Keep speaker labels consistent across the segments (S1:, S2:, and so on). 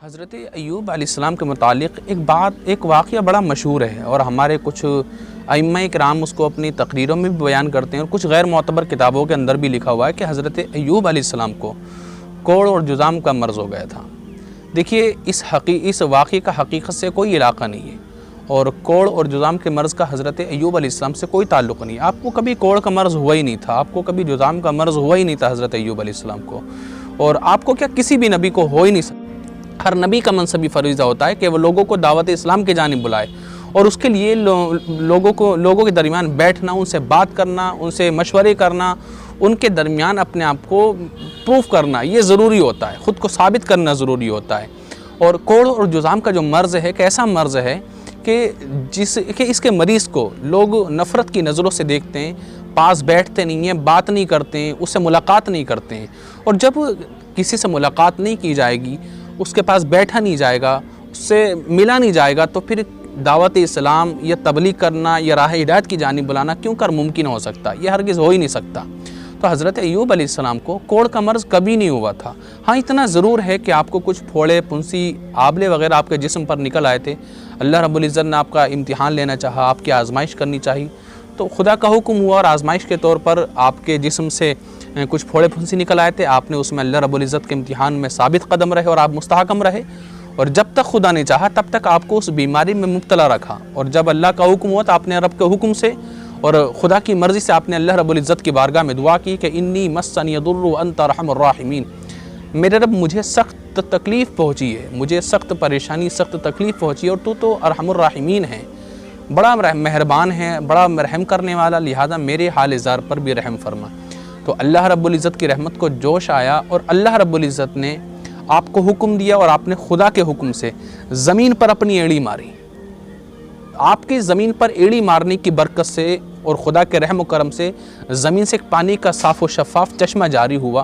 S1: حضرت ایوب علیہ السلام کے متعلق ایک واقعہ بڑا مشہور ہے اور ہمارے کچھ ائمہ کرام اس کو اپنی تقریروں میں بھی بیان کرتے ہیں اور کچھ غیر معتبر کتابوں کے اندر بھی لکھا ہوا ہے کہ حضرت ایوب علیہ السلام کو کوڑ اور جذام کا مرض ہو گیا تھا۔ دیکھیے اس واقعے کا حقیقت سے کوئی علاقہ نہیں ہے اور کوڑ اور جذام کے مرض کا حضرت ایوب علیہ السلام سے کوئی تعلق نہیں ہے۔ آپ کو کبھی کوڑ کا مرض ہوا ہی نہیں تھا، آپ کو کبھی جذام کا مرض ہوا ہی نہیں تھا حضرت ایوب علیہ السلام کو، اور آپ کو کیا کسی بھی نبی کو ہو ہی نہیں سکتا۔ ہر نبی کا منصبی فریضہ ہوتا ہے کہ وہ لوگوں کو دعوت اسلام کی جانب بلائے اور اس کے لیے لوگوں کے درمیان بیٹھنا، ان سے بات کرنا، ان سے مشورے کرنا، ان کے درمیان اپنے آپ کو پروف کرنا، یہ ضروری ہوتا ہے، خود کو ثابت کرنا ضروری ہوتا ہے۔ اور کوڑ اور جذام کا جو مرض ہے ایک ایسا مرض ہے کہ اس کے مریض کو لوگ نفرت کی نظروں سے دیکھتے ہیں، پاس بیٹھتے نہیں ہیں، بات نہیں کرتے ہیں، اس سے ملاقات نہیں کرتے ہیں، اور جب کسی سے ملاقات نہیں کی جائے گی، اس کے پاس بیٹھا نہیں جائے گا، اس سے ملا نہیں جائے گا، تو پھر دعوت اسلام یا تبلیغ کرنا یا راہ ہدایت کی جانب بلانا کیوں کر ممکن ہو سکتا؟ یہ ہرگز ہو ہی نہیں سکتا۔ تو حضرت ایوب علیہ السلام کو کوڑ کا مرض کبھی نہیں ہوا تھا۔ ہاں اتنا ضرور ہے کہ آپ کو کچھ پھوڑے، پنسی، آبلے وغیرہ آپ کے جسم پر نکل آئے تھے، اللہ رب العزت نے آپ کا امتحان لینا چاہا، آپ کی آزمائش کرنی چاہی، تو خدا کا حکم ہوا اور آزمائش کے طور پر آپ کے جسم سے کچھ پھوڑے پھنسی نکل آئے تھے، آپ نے اس میں اللہ رب العزت کے امتحان میں ثابت قدم رہے اور آپ مستحکم رہے، اور جب تک خدا نے چاہا تب تک آپ کو اس بیماری میں مبتلا رکھا، اور جب اللہ کا حکم ہوا تو آپ نے رب کے حکم سے اور خدا کی مرضی سے آپ نے اللہ رب العزت کی بارگاہ میں دعا کی کہ انی مسنی الضر وانت ارحم الراحمین، میرے رب مجھے سخت تکلیف پہنچی ہے، مجھے سخت پریشانی، سخت تکلیف پہنچی ہے، اور تو ارحم الراحمین ہے، بڑا مہربان ہے، بڑا رحم کرنے والا، لہذا میرے حال زار پر بھی رحم فرما۔ تو اللہ رب العزت کی رحمت کو جوش آیا اور اللہ رب العزت نے آپ کو حکم دیا اور آپ نے خدا کے حکم سے زمین پر اپنی ایڑی ماری۔ آپ کی زمین پر ایڑی مارنے کی برکت سے اور خدا کے رحم و کرم سے زمین سے ایک پانی کا صاف و شفاف چشمہ جاری ہوا،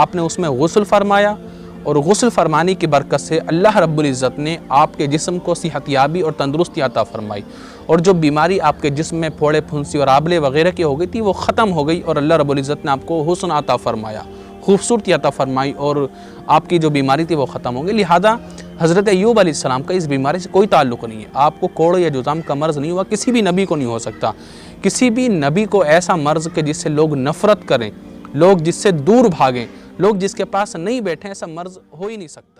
S1: آپ نے اس میں غسل فرمایا، اور غسل فرمانے کی برکت سے اللہ رب العزت نے آپ کے جسم کو صحت یابی اور تندرستی عطا فرمائی، اور جو بیماری آپ کے جسم میں پھوڑے پھنسی اور آبلے وغیرہ کی ہو گئی تھی وہ ختم ہو گئی، اور اللہ رب العزت نے آپ کو حسن عطا فرمایا، خوبصورتی عطا فرمائی، اور آپ کی جو بیماری تھی وہ ختم ہو گئی۔ لہذا حضرت ایوب علیہ السلام کا اس بیماری سے کوئی تعلق نہیں ہے۔ آپ کو کوڑ یا جذام کا مرض نہیں ہوا، کسی بھی نبی کو نہیں ہو سکتا۔ کسی بھی نبی کو ایسا مرض کہ جس سے لوگ نفرت کریں، لوگ جس سے دور بھاگیں، لوگ جس کے پاس نہیں بیٹھیں، ایسا مرض ہو ہی نہیں سکتا۔